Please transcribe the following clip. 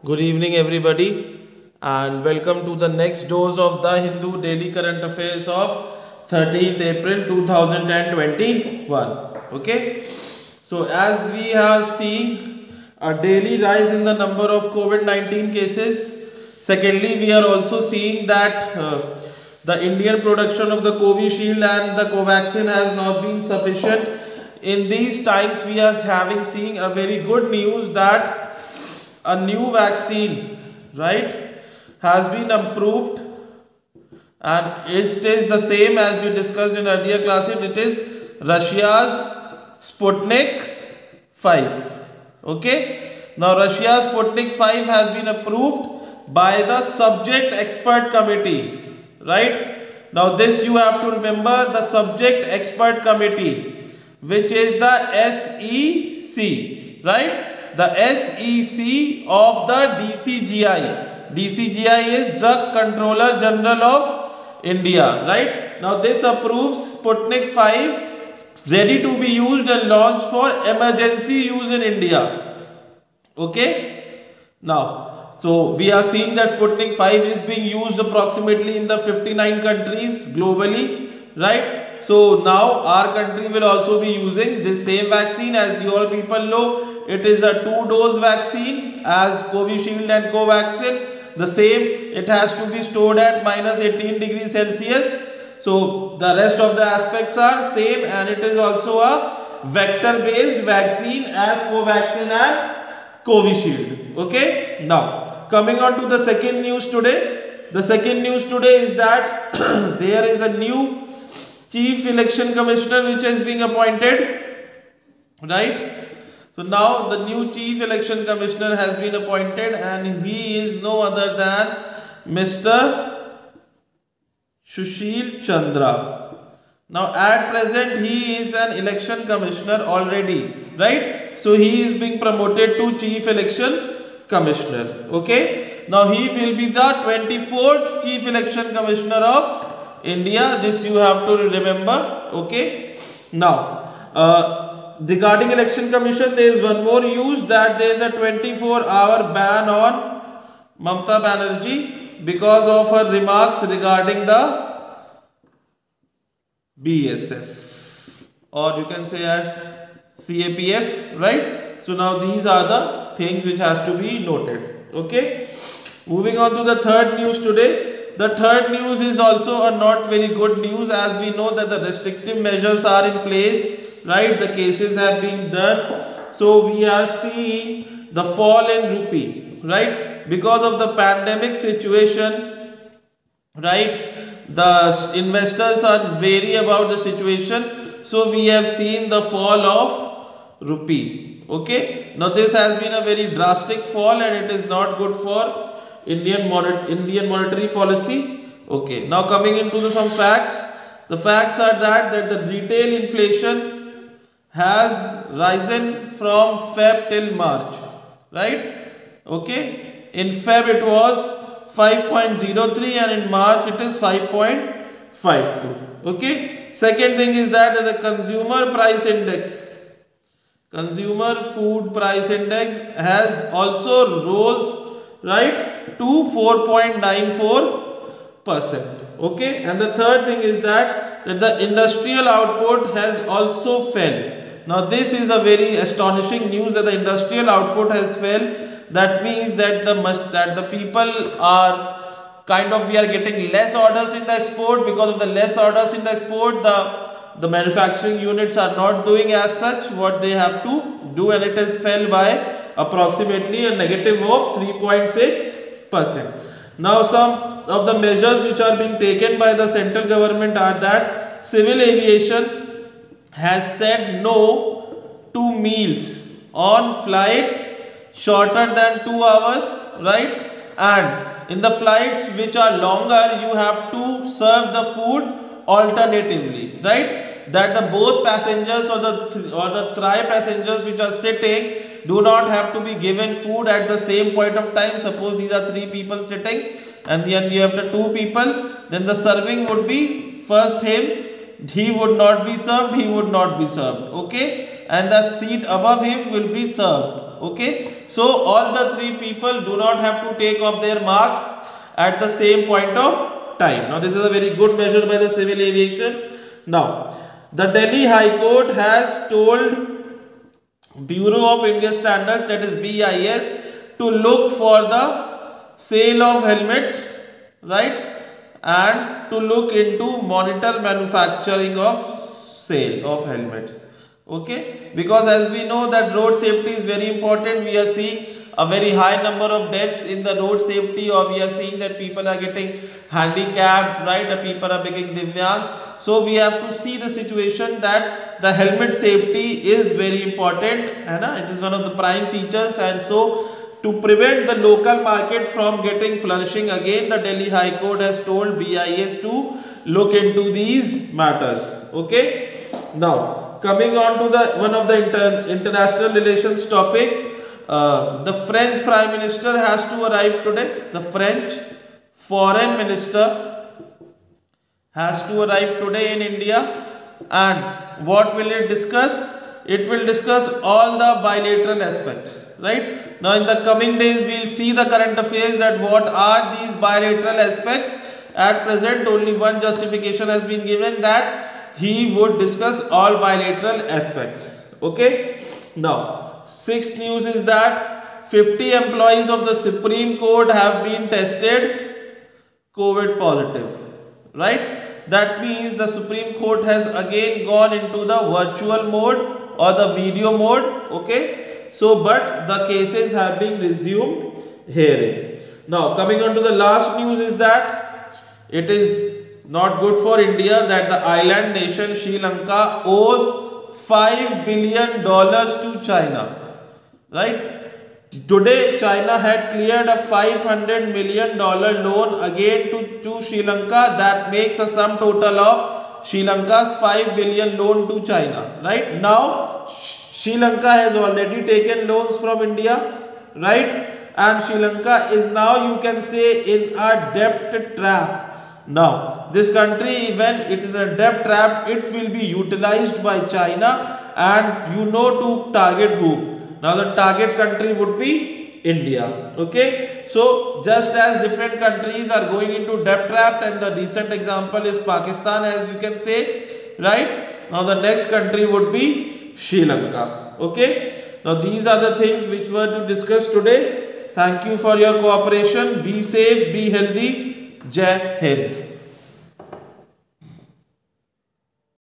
Good evening, everybody, and welcome to the next dose of the Hindu Daily Current Affairs of 13th April 2021. Okay, so as we are seeing a daily rise in the number of COVID-19 cases, secondly, we are also seeing that the Indian production of the Covishield and the Covaxin has not been sufficient. In these times, we are having seeing a very good news that a new vaccine, right, has been approved, and it stays the same as we discussed in earlier classes. It is Russia's Sputnik 5. Okay, now Russia's Sputnik 5 has been approved by the subject expert committee, right? Now this you have to remember, the subject expert committee, which is the SEC, right? The SEC of the DCGI. DCGI is Drug Controller General of India, right? Now this approves Sputnik 5 ready to be used and launched for emergency use in India. Okay? Now, so we are seeing that Sputnik 5 is being used approximately in the 59 countries globally, right? So now our country will also be using this same vaccine. As you all people know, it is a 2-dose vaccine as Covishield and Covaxin. The same, it has to be stored at -18 degrees Celsius. So the rest of the aspects are same, and it is also a vector based vaccine as Covaxin and Covishield. Okay, now coming on to the second news today. The second news today is that there is a new Chief Election Commissioner which is being appointed, right? So now the new Chief Election Commissioner has been appointed, and he is no other than Mr. Sushil Chandra. Now at present he is an election commissioner already, right? So he is being promoted to Chief Election Commissioner. Okay, now he will be the 24th Chief Election Commissioner of India. This you have to remember. Okay, now regarding election commission, there is one more news, that there is a 24-hour ban on Mamata Banerjee because of her remarks regarding the BSF, or you can say as CAPF, right? So now these are the things which has to be noted. Okay, moving on to the third news today. The third news is also a not very good news, as we know that the restrictive measures are in place, right? The cases have been done, so we are seeing the fall in rupee, right? Because of the pandemic situation, right? The investors are wary about the situation, so we have seen the fall of rupee. Okay, now this has been a very drastic fall, and it is not good for Indian monetary policy. Okay, now coming into some facts. The facts are that the retail inflation has risen from Feb till March, right? Okay, in Feb it was 5.03 and in March it is 5.52. Okay, second thing is that the consumer price index, consumer food price index, has also rose, right, to 4.94%. Okay, and the third thing is that the industrial output has also fell. Now this is a very astonishing news, that the industrial output has fell. That means that the people are we are getting less orders in the export. Because of the less orders in the export, the manufacturing units are not doing as such what they have to do, and it has fell by approximately a negative of 3.6%. Now some of the measures which are being taken by the central government are that civil aviation has said no to meals on flights shorter than 2 hours, right? And in the flights which are longer, you have to serve the food alternatively, right? That the both passengers or the three passengers which are sitting do not have to be given food at the same point of time. Suppose these are 3 people sitting, and then you have the 2 people, then the serving would be first him, he would not be served, he would not be served. Okay, and the seat above him will be served. Okay, so all the three people do not have to take off their marks at the same point of time. Now this is a very good measure by the Civil Aviation. Now the Delhi High Court has told Bureau of Indian Standards, that is BIS, to look for the sale of helmets, right, and to look into monitor manufacturing of sale of helmets. Okay, because as we know that road safety is very important, we are seeing a very high number of deaths in the road safety, or we are seeing that people are getting handicapped, right, the people are becoming divyang. So we have to see the situation that the helmet safety is very important, and it is one of the prime features. And so to prevent the local market from getting flourishing again, the Delhi High Court has told BIS to look into these matters. Okay, now coming on to the one of the international relations topic, the French Prime Minister has to arrive today. The French Foreign Minister has to arrive today in India, and what will it discuss? It will discuss all the bilateral aspects, right? Now in the coming days we will see the current affairs, that what are these bilateral aspects. At present only one justification has been given, that he would discuss all bilateral aspects. Okay, now sixth news is that 50 employees of the Supreme Court have been tested COVID positive, right? That means the Supreme Court has again gone into the virtual mode or the video mode. Okay, so but the cases have been resumed hearing. Now coming on to the last news is that it is not good for India that the island nation Sri Lanka owes $5 billion to China, right? Today China had cleared a $500 million loan again to Sri Lanka. That makes a sum total of Sri Lanka's $5 billion loan to China. Right now Sri Lanka has already taken loans from India, right, and Sri Lanka is now, you can say, in a debt trap. Now this country, when it is a debt trap, it will be utilized by China, and to target who? Now the target country would be India. Okay, so just as different countries are going into debt trap, and the recent example is Pakistan, as you can say, right? Now the next country would be Sri Lanka. Okay, now these are the things which were to discuss today. Thank you for your cooperation. Be safe, be healthy. Jai Hind.